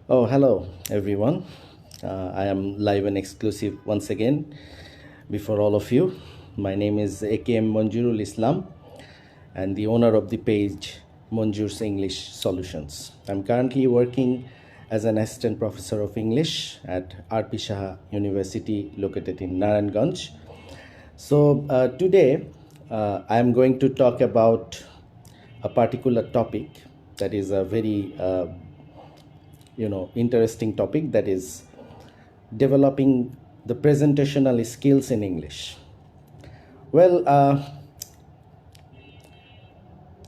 Oh, hello everyone. I am live and exclusive once again before all of you. My name is AKM Manjurul Islam and the owner of the page Manjur's English Solutions. I'm currently working as an assistant professor of English at RP Shah University located in Narayanganj. So today I am going to talk about a particular topic that is a very interesting topic, that is developing the presentational skills in English. Well,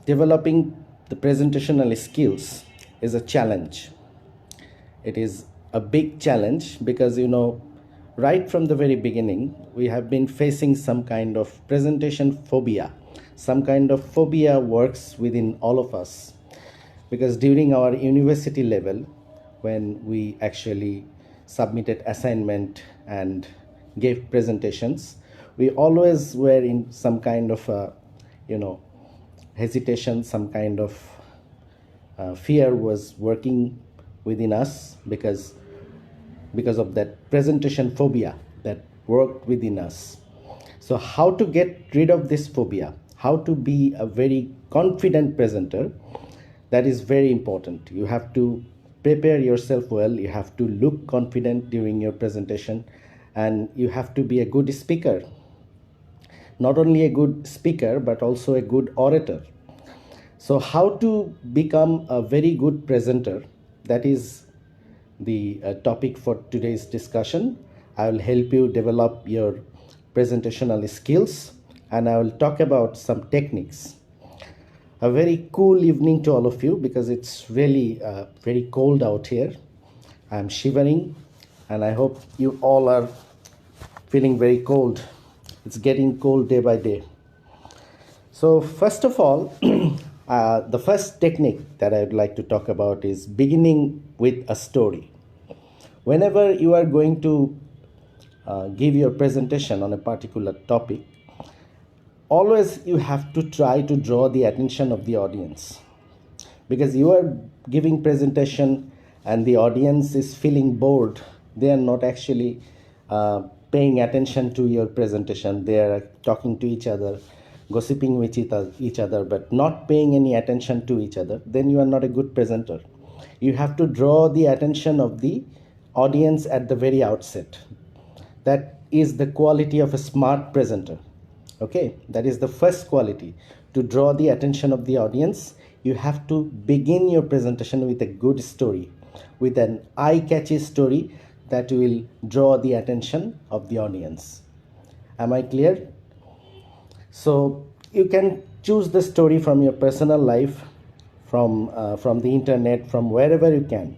developing the presentational skills is a challenge. It is a big challenge because right from the very beginning we have been facing some kind of presentation phobia. Some kind of phobia works within all of us because during our university level, when we actually submitted assignment and gave presentations, we always were in some kind of you know hesitation, some kind of fear was working within us because of that presentation phobia that worked within us. So how to get rid of this phobia, how to be a very confident presenter, that is very important. You have to prepare yourself well, you have to look confident during your presentation, and you have to be a good speaker. Not only a good speaker but also a good orator. So how to become a very good presenter, that is the topic for today's discussion. I will help you develop your presentational skills and I will talk about some techniques. A very cool evening to all of you because it's really very cold out here. I'm shivering and I hope you all are feeling very cold. It's getting cold day by day. So first of all, the first technique that I would like to talk about is beginning with a story. Whenever you are going to give your presentation on a particular topic, always you have to try to draw the attention of the audience, because you are giving presentation and the audience is feeling bored. They are not actually paying attention to your presentation. They are talking to each other, gossiping with each other, but not paying any attention to each other. Then you are not a good presenter. You have to draw the attention of the audience at the very outset. That is the quality of a smart presenter. Okay, that is the first quality. To draw the attention of the audience, you have to begin your presentation with a good story, with an eye-catchy story that will draw the attention of the audience. Am I clear? So you can choose the story from your personal life, from the internet, from wherever you can.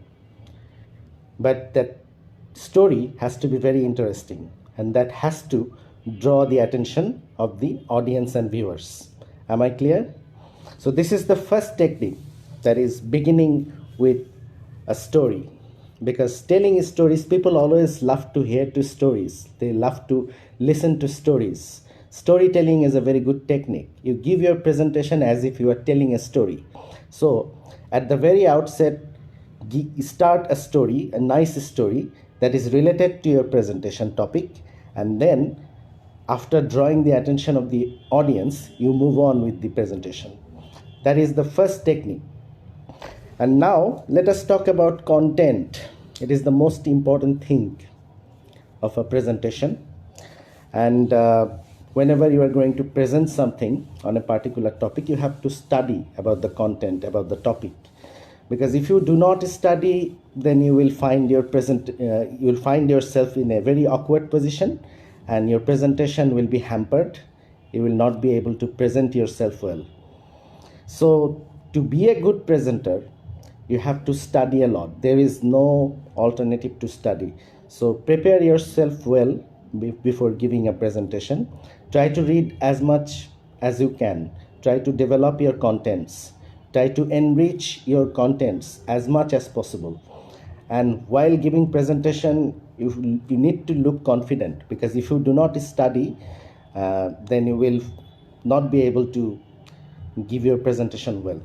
But that story has to be very interesting and that has to draw the attention of the audience and viewers. Am I clear? So this is the first technique, that is beginning with a story. Because telling stories, people always love to hear to stories. They love to listen to stories. Storytelling is a very good technique. You give your presentation as if you are telling a story. So at the very outset, start a story, a nice story that is related to your presentation topic, and then after drawing the attention of the audience, you move on with the presentation. That is the first technique. And now let us talk about content. It is the most important thing of a presentation. And whenever you are going to present something on a particular topic, you have to study about the content, about the topic. Because if you do not study, then you will find you will find yourself in a very awkward position, and your presentation will be hampered. You will not be able to present yourself well. So to be a good presenter, you have to study a lot. There is no alternative to study. So prepare yourself well before giving a presentation. Try to read as much as you can. Try to develop your contents. Try to enrich your contents as much as possible. And while giving presentation, you need to look confident, because if you do not study, then you will not be able to give your presentation well.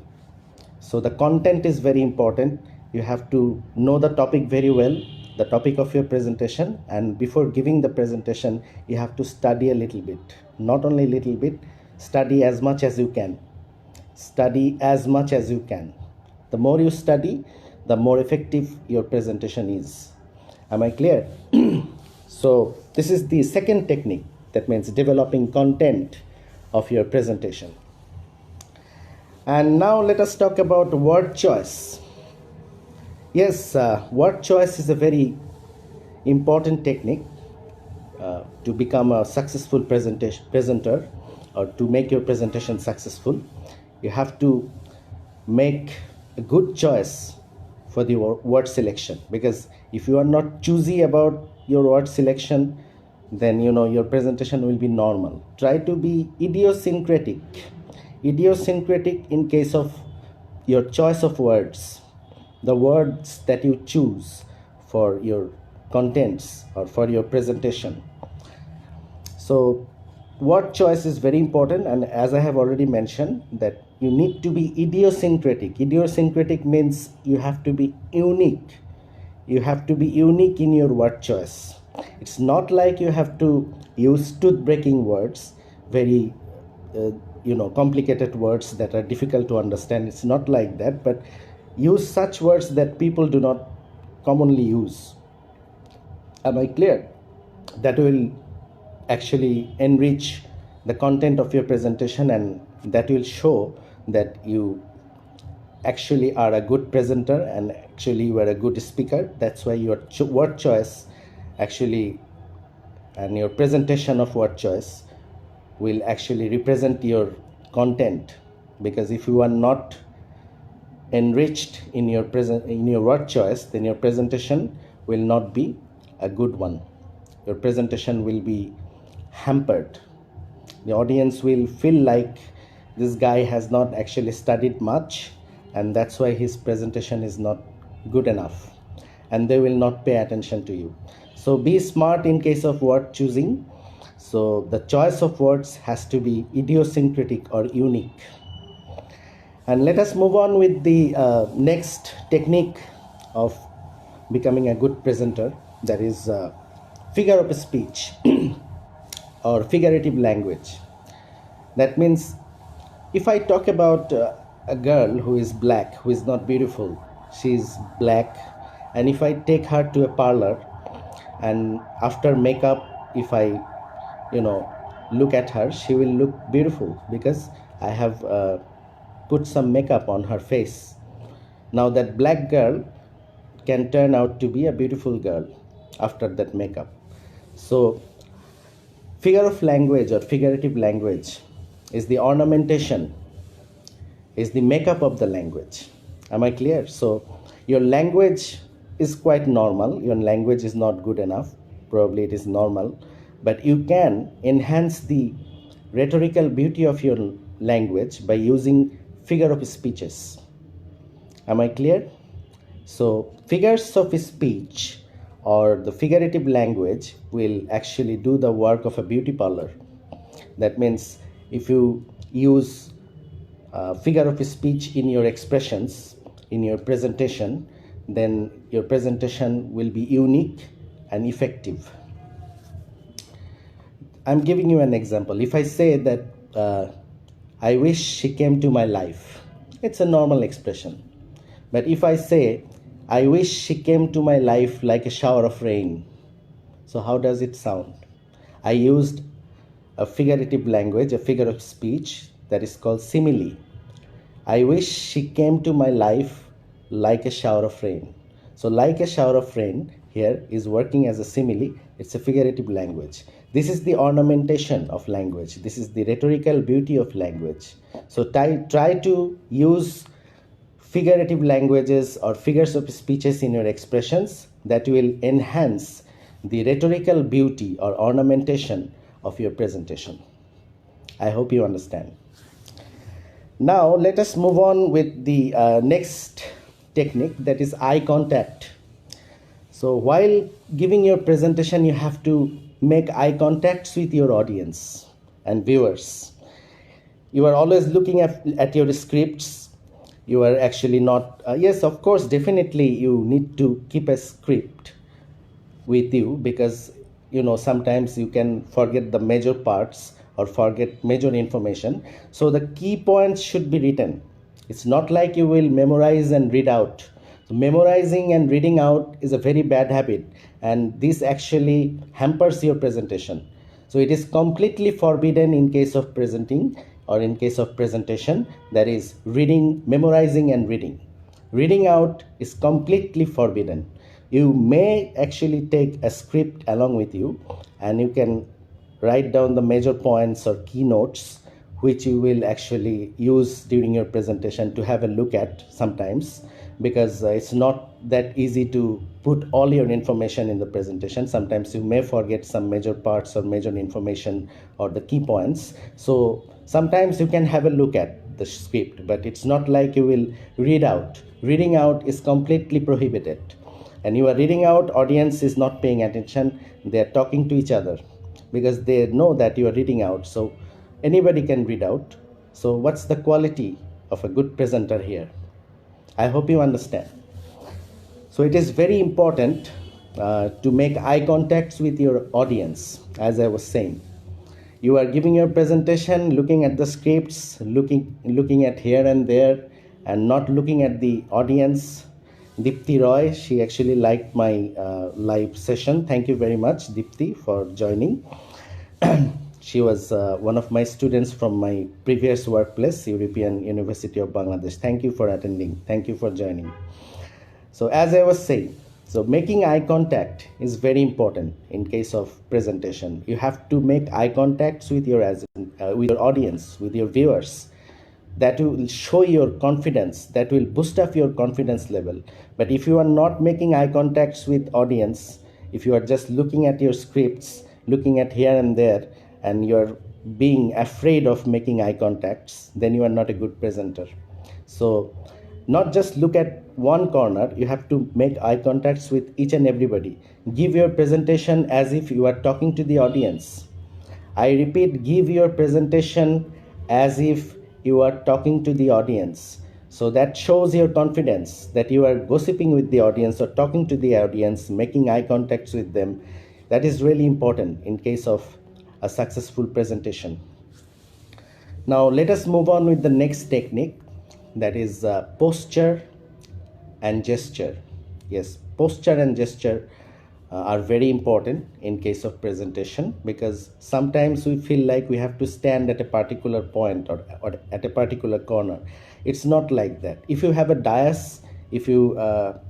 So the content is very important. you have to know the topic very well, the topic of your presentation, and before giving the presentation you have to study a little bit. Not only little bit, study as much as you can. Study as much as you can. The more you study, the more effective your presentation is. Am I clear? So this is the second technique, that means developing content of your presentation. And now let us talk about word choice. Yes, word choice is a very important technique to become a successful presenter, or to make your presentation successful. You have to make a good choice for the word selection, because if you are not choosy about your word selection, then your presentation will be normal. Try to be idiosyncratic in case of your choice of words, the words that you choose for your contents or for your presentation. So word choice is very important, and as I have already mentioned, that you need to be idiosyncratic. Idiosyncratic means you have to be unique. You have to be unique in your word choice. It's not like you have to use tooth-breaking words, very complicated words that are difficult to understand. It's not like that, but use such words that people do not commonly use. Am I clear? That will actually enrich the content of your presentation, and that will show that you actually are a good presenter and actually you are a good speaker. That's why your word choice actually, and your presentation of word choice, will actually represent your content. Because if you are not enriched in your word choice, then your presentation will not be a good one. Your presentation will be hampered. The audience will feel like this guy has not actually studied much, and that's why his presentation is not good enough, and they will not pay attention to you. So be smart in case of word choosing. So the choice of words has to be idiosyncratic or unique. And let us move on with the next technique of becoming a good presenter, that is figure of speech or figurative language. That means if I talk about a girl who is black, who is not beautiful, she is black, and if I take her to a parlor, and after makeup, if I look at her, she will look beautiful because I have put some makeup on her face. Now that black girl can turn out to be a beautiful girl after that makeup. So figure of language or figurative language is the ornamentation, is the makeup of the language. Am I clear? So your language is quite normal. Your language is not good enough. Probably it is normal. But you can enhance the rhetorical beauty of your language by using figure of speeches. Am I clear? So figures of speech or the figurative language will actually do the work of a beauty parlor. That means if you use figure of speech in your expressions, in your presentation, then your presentation will be unique and effective. I'm giving you an example. If I say that I wish she came to my life, it's a normal expression. But if I say I wish she came to my life like a shower of rain, so how does it sound? I used a figurative language, a figure of speech that is called simile. I wish she came to my life like a shower of rain. So like a shower of rain here is working as a simile. It's a figurative language. This is the ornamentation of language. This is the rhetorical beauty of language. So try to use figurative languages or figures of speeches in your expressions that will enhance the rhetorical beauty or ornamentation of your presentation. I hope you understand. Now let us move on with the next technique, that is eye contact. So while giving your presentation, you have to make eye contacts with your audience and viewers. You are always looking at your scripts, you are actually not, yes, of course, definitely you need to keep a script with you, because sometimes you can forget the major parts or forget major information. So the key points should be written. It's not like you will memorize and read out. So memorizing and reading out is a very bad habit, and this actually hampers your presentation. So it is completely forbidden in case of presenting or in case of presentation, that is reading, memorizing and reading. Reading out is completely forbidden. You may actually take a script along with you, and you can write down the major points or keynotes which you will actually use during your presentation to have a look at sometimes, because it's not that easy to put all your information in the presentation. Sometimes you may forget some major parts or major information or the key points. So sometimes you can have a look at the script, but it's not like you will read out. Reading out is completely prohibited. And you are reading out, audience is not paying attention, they are talking to each other because they know that you are reading out. So anybody can read out. So what's the quality of a good presenter here? I hope you understand. So it is very important to make eye contacts with your audience. As I was saying, you are giving your presentation, looking at the scripts, looking at here and there, and not looking at the audience. Dipti Roy, she actually liked my live session. Thank you very much, Dipti, for joining. She was one of my students from my previous workplace, European University of Bangladesh. Thank you for attending. Thank you for joining. So as I was saying, so making eye contact is very important in case of presentation. You have to make eye contacts with your audience, with your viewers. That will show your confidence, that will boost up your confidence level. But if you are not making eye contacts with audience, if you are just looking at your scripts, looking at here and there, and you're being afraid of making eye contacts, then you are not a good presenter. So not just look at one corner, you have to make eye contacts with each and everybody. Give your presentation as if you are talking to the audience. I repeat, give your presentation as if you are talking to the audience. So that shows your confidence, that you are gossiping with the audience or talking to the audience, making eye contacts with them. That is really important in case of a successful presentation. Now let us move on with the next technique, that is posture and gesture. Yes, posture and gesture are very important in case of presentation, because sometimes we feel like we have to stand at a particular point or at a particular corner. It's not like that. If you have a dais, if you are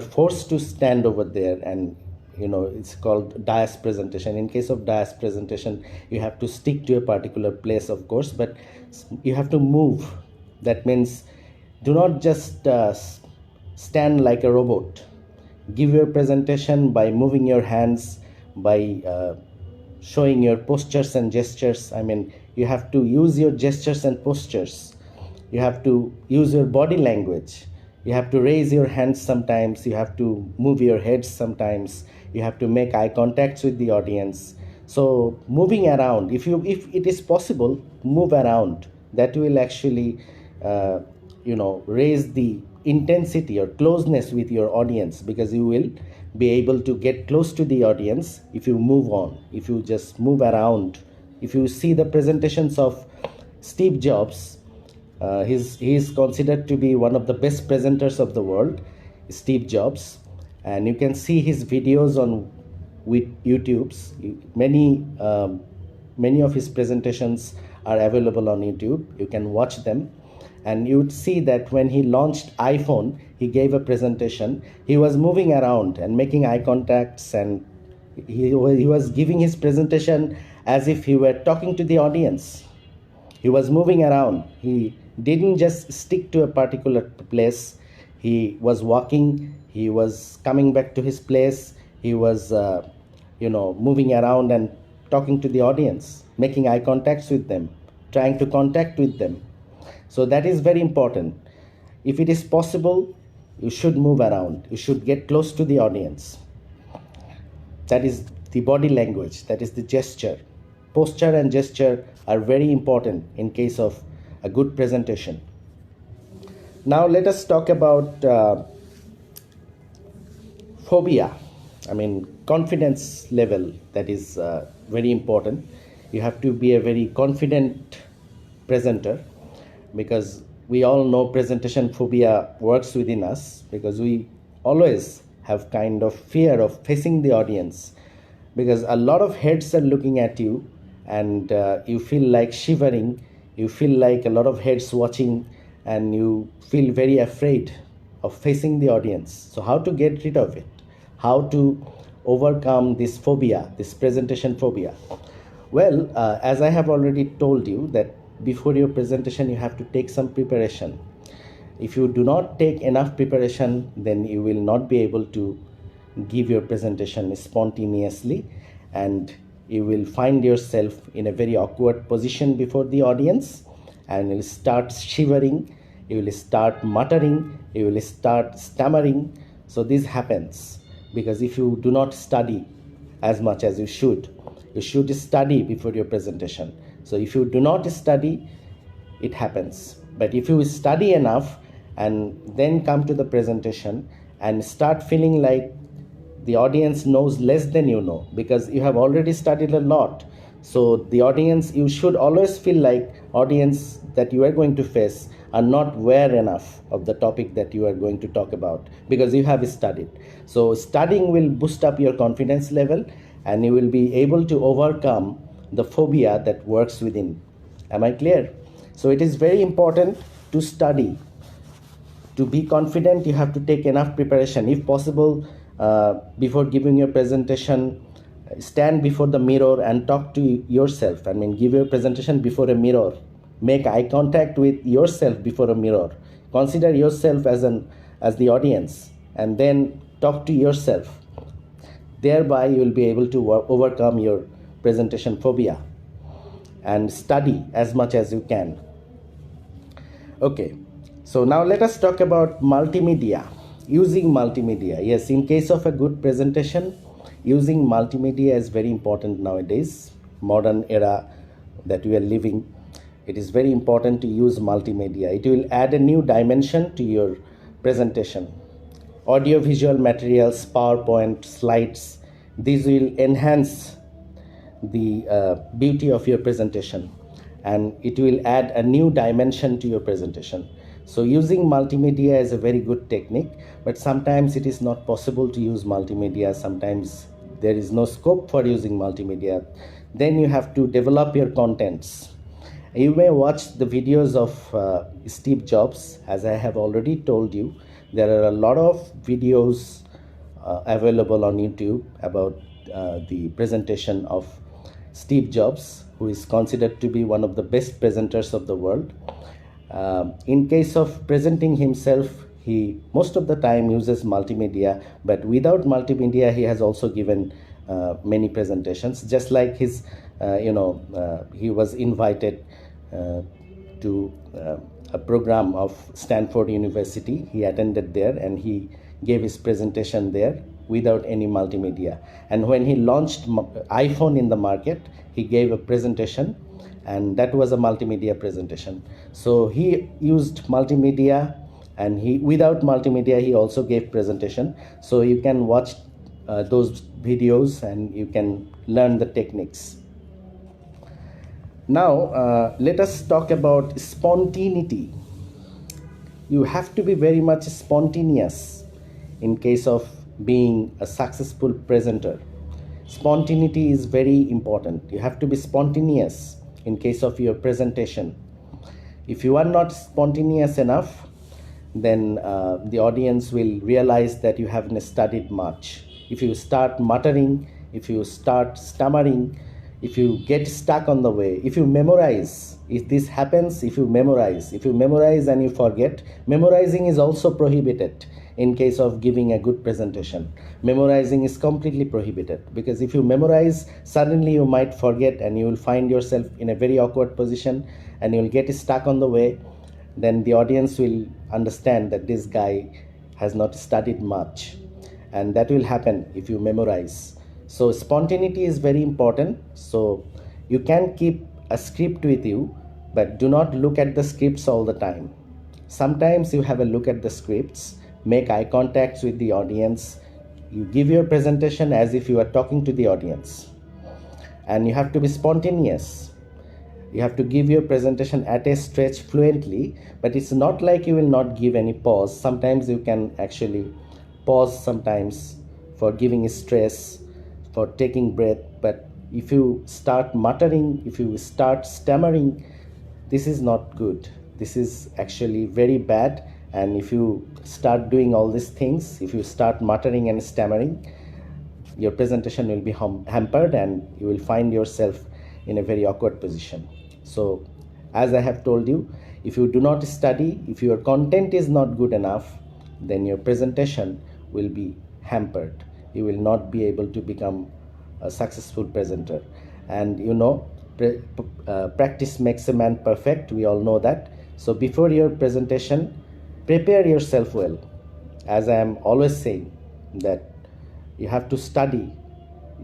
forced to stand over there, and it's called dais presentation. In case of dais presentation, you have to stick to a particular place, of course, but you have to move. That means do not just stand like a robot. Give your presentation by moving your hands, by showing your postures and gestures. I mean, you have to use your gestures and postures. You have to use your body language. You have to raise your hands sometimes. You have to move your heads sometimes. You have to make eye contacts with the audience. So moving around, if it is possible, move around. That will actually raise the intensity or closeness with your audience, because you will be able to get close to the audience if you move on, if you just move around. If you see the presentations of Steve Jobs, he is considered to be one of the best presenters of the world, Steve Jobs, and you can see his videos on with YouTube's. Many of his presentations are available on YouTube. You can watch them, and you would see that when he launched iPhone, he gave a presentation. He was moving around and making eye contacts, and he was giving his presentation as if he were talking to the audience. He was moving around. He didn't just stick to a particular place. He was walking. He was coming back to his place. He was moving around and talking to the audience, making eye contacts with them, trying to contact with them. So that is very important. If it is possible, you should move around. You should get close to the audience. That is the body language. That is the gesture. Posture and gesture are very important in case of a good presentation. Now let us talk about phobia. I mean, confidence level, that is very important. You have to be a very confident presenter, because we all know presentation phobia works within us, because we always have kind of fear of facing the audience, because a lot of heads are looking at you, and you feel like shivering, you feel like a lot of heads watching, and you feel very afraid of facing the audience. So how to get rid of it, how to overcome this phobia, this presentation phobia? Well, as I have already told you, that before your presentation you have to take some preparation. If you do not take enough preparation, then you will not be able to give your presentation spontaneously, and you will find yourself in a very awkward position before the audience, and you'll start shivering, you will start muttering, you will start stammering. So this happens because if you do not study as much as you should study before your presentation. So if you do not study, it happens. But if you study enough and then come to the presentation and start feeling like the audience knows less than you know, because you have already studied a lot, so the audience, you should always feel like audience that you are going to face are not aware enough of the topic that you are going to talk about, because you have studied. So studying will boost up your confidence level, and you will be able to overcome the phobia that works within. Am I clear? So it is very important to study. To be confident, you have to take enough preparation. If possible, before giving your presentation, stand before the mirror and talk to yourself. I mean, give your presentation before a mirror. Make eye contact with yourself before a mirror. Consider yourself as the audience, and then talk to yourself. Thereby, you will be able to overcome your presentation phobia, and study as much as you can. Okay, so now let us talk about multimedia. Using multimedia. Yes, in case of a good presentation, using multimedia is very important nowadays, modern era that we are living. It is very important to use multimedia. It will add a new dimension to your presentation. Audio visual materials, PowerPoint, slides, these will enhance the beauty of your presentation, and it will add a new dimension to your presentation. So using multimedia is a very good technique, but sometimes it is not possible to use multimedia. Sometimes there is no scope for using multimedia. Then you have to develop your contents. You may watch the videos of Steve Jobs. As I have already told you, there are a lot of videos available on YouTube about the presentation of Steve Jobs, who is considered to be one of the best presenters of the world. In case of presenting himself, he most of the time uses multimedia, but without multimedia he has also given many presentations. Just like his he was invited to a program of Stanford University. He attended there and he gave his presentation there without any multimedia. And when he launched iPhone in the market, he gave a presentation, and that was a multimedia presentation. So he used multimedia, and without multimedia he also gave presentation. So you can watch those videos and you can learn the techniques. Now let us talk about spontaneity. You have to be very much spontaneous in case of being a successful presenter. Spontaneity is very important. You have to be spontaneous in case of your presentation. If you are not spontaneous enough, then the audience will realize that you haven't studied much. If you start muttering, if you start stammering, if you get stuck on the way, if you memorize, if this happens, if you memorize and you forget, memorizing is also prohibited in case of giving a good presentation. Memorizing is completely prohibited, because if you memorize, suddenly you might forget and you will find yourself in a very awkward position and you will get stuck on the way. Then the audience will understand that this guy has not studied much, and that will happen if you memorize. So spontaneity is very important. So you can keep a script with you, but do not look at the scripts all the time. Sometimes you have a look at the scripts, make eye contacts with the audience, you give your presentation as if you are talking to the audience, and you have to be spontaneous. You have to give your presentation at a stretch fluently, but it's not like you will not give any pause. Sometimes you can actually pause sometimes for giving stress, for taking breath. But if you start muttering, if you start stammering, this is not good. This is actually very bad. And if you start doing all these things, if you start muttering and stammering, your presentation will be hampered and you will find yourself in a very awkward position. So, as I have told you, if you do not study, if your content is not good enough, then your presentation will be hampered. You will not be able to become a successful presenter. And practice makes a man perfect. We all know that. So, before your presentation, prepare yourself well. As I am always saying, that you have to study.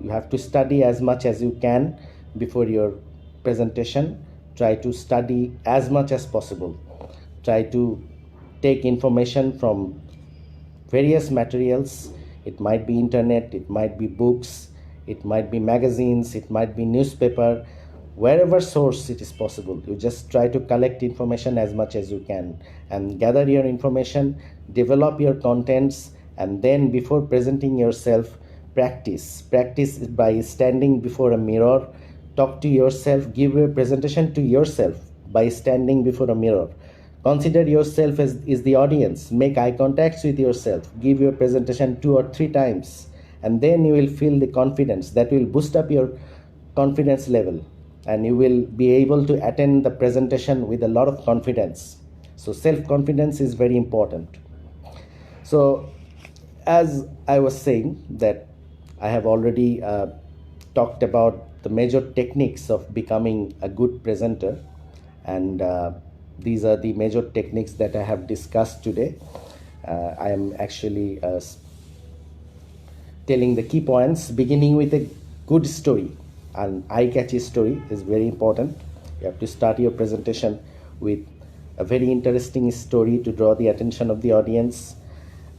You have to study as much as you can before your presentation. Try to study as much as possible. Try to take information from various materials. It might be internet, it might be books, it might be magazines, it might be newspaper. Wherever source it is possible, you just try to collect information as much as you can and gather your information, develop your contents, and then before presenting yourself, practice by standing before a mirror. Talk to yourself, give your presentation to yourself by standing before a mirror. Consider yourself as is the audience. Make eye contacts with yourself. Give your presentation 2 or 3 times, and then you will feel the confidence that will boost up your confidence level, and you will be able to attend the presentation with a lot of confidence. So self-confidence is very important. So as I was saying, that I have already talked about the major techniques of becoming a good presenter, and these are the major techniques that I have discussed today. I am actually telling the key points, beginning with a good story. An eye-catchy story is very important. You have to start your presentation with a very interesting story to draw the attention of the audience.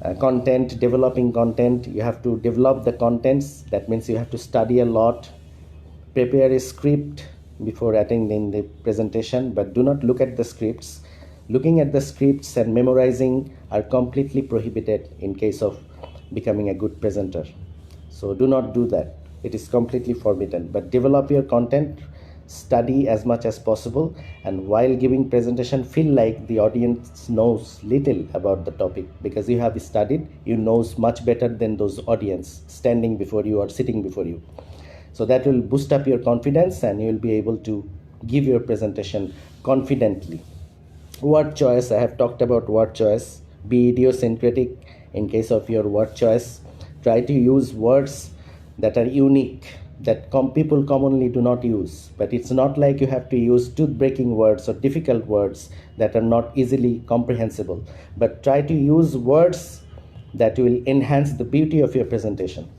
Developing content, you have to develop the contents. That means you have to study a lot, prepare a script before attending the presentation, but do not look at the scripts. Looking at the scripts and memorizing are completely prohibited in case of becoming a good presenter. So do not do that. It is completely forbidden. But develop your content, study as much as possible, and while giving presentation, feel like the audience knows little about the topic, because you have studied, you knows much better than those audience standing before you or sitting before you. So that will boost up your confidence and you will be able to give your presentation confidently. Word choice, I have talked about word choice. Be idiosyncratic in case of your word choice. Try to use words that are unique, that people commonly do not use. But it's not like you have to use tooth-breaking words or difficult words that are not easily comprehensible. But try to use words that will enhance the beauty of your presentation.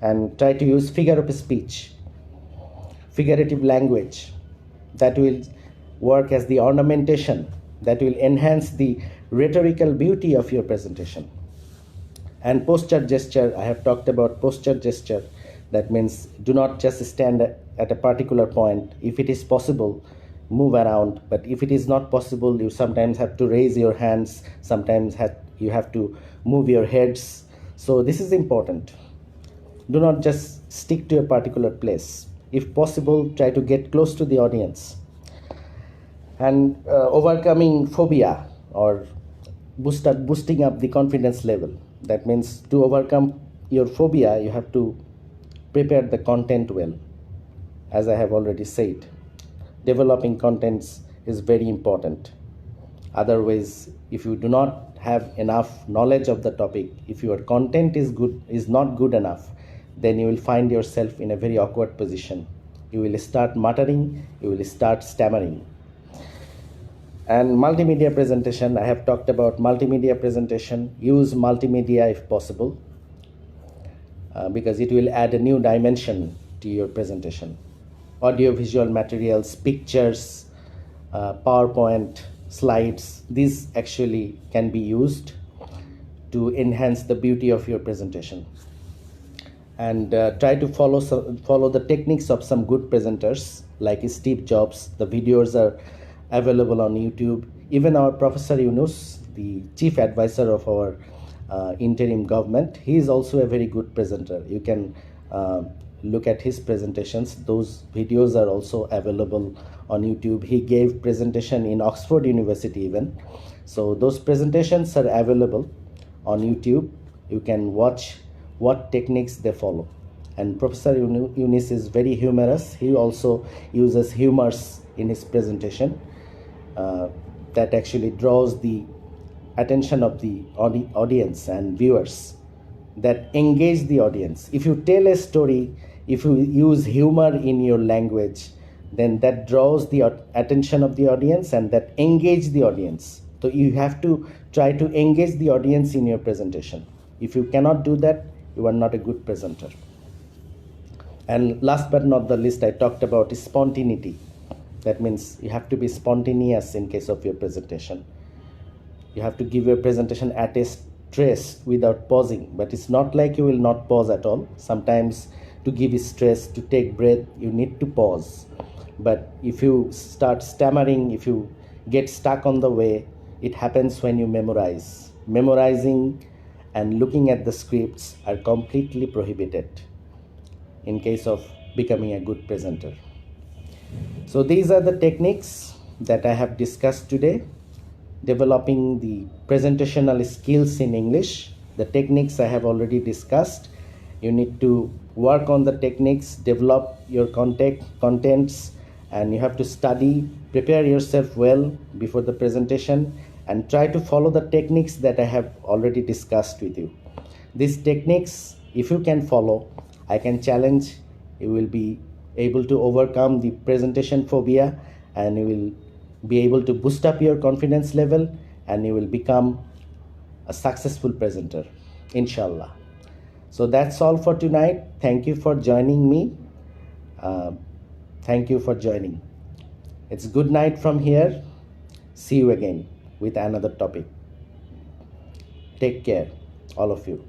And try to use figure of speech, figurative language that will work as the ornamentation, that will enhance the rhetorical beauty of your presentation. And posture gesture, I have talked about posture gesture. That means do not just stand at a particular point. If it is possible, move around. But if it is not possible, you sometimes have to raise your hands, sometimes you have to move your heads. So this is important. Do not just stick to a particular place. If possible, try to get close to the audience. And overcoming phobia or boosting up the confidence level. That means to overcome your phobia, you have to prepare the content well. As I have already said, developing contents is very important. Otherwise, if you do not have enough knowledge of the topic, if your content is not good enough, then you will find yourself in a very awkward position. You will start muttering, you will start stammering. And multimedia presentation, I have talked about multimedia presentation. Use multimedia if possible, because it will add a new dimension to your presentation. Audio visual materials, pictures, PowerPoint, slides, these actually can be used to enhance the beauty of your presentation. And try to follow the techniques of some good presenters like Steve Jobs. The videos are available on YouTube. Even our Professor Yunus, the chief advisor of our interim government, he is also a very good presenter. You can look at his presentations. Those videos are also available on YouTube. He gave presentation in Oxford University even. So those presentations are available on YouTube. You can watch what techniques they follow. And Professor Yunus is very humorous. He also uses humors in his presentation that actually draws the attention of the audience and viewers, that engage the audience. If you tell a story, if you use humor in your language, then that draws the attention of the audience and that engage the audience. So you have to try to engage the audience in your presentation. If you cannot do that, you are not a good presenter. And last but not the least, I talked about spontaneity. That means you have to be spontaneous in case of your presentation. You have to give your presentation at a stress without pausing, but it's not like you will not pause at all. Sometimes to give stress, to take breath, you need to pause. But if you start stammering, if you get stuck on the way, it happens when you memorize. Memorizing and looking at the scripts are completely prohibited in case of becoming a good presenter. So these are the techniques that I have discussed today. Developing the presentational skills in English. The techniques I have already discussed. You need to work on the techniques, develop your contents, and you have to study, prepare yourself well before the presentation, and try to follow the techniques that I have already discussed with you. These techniques, if you can follow, I can challenge, you will be able to overcome the presentation phobia, and you will be able to boost up your confidence level, and you will become a successful presenter, inshallah. So that's all for tonight. Thank you for joining me. Thank you for joining. It's good night from here. See you again with another topic. Take care, all of you.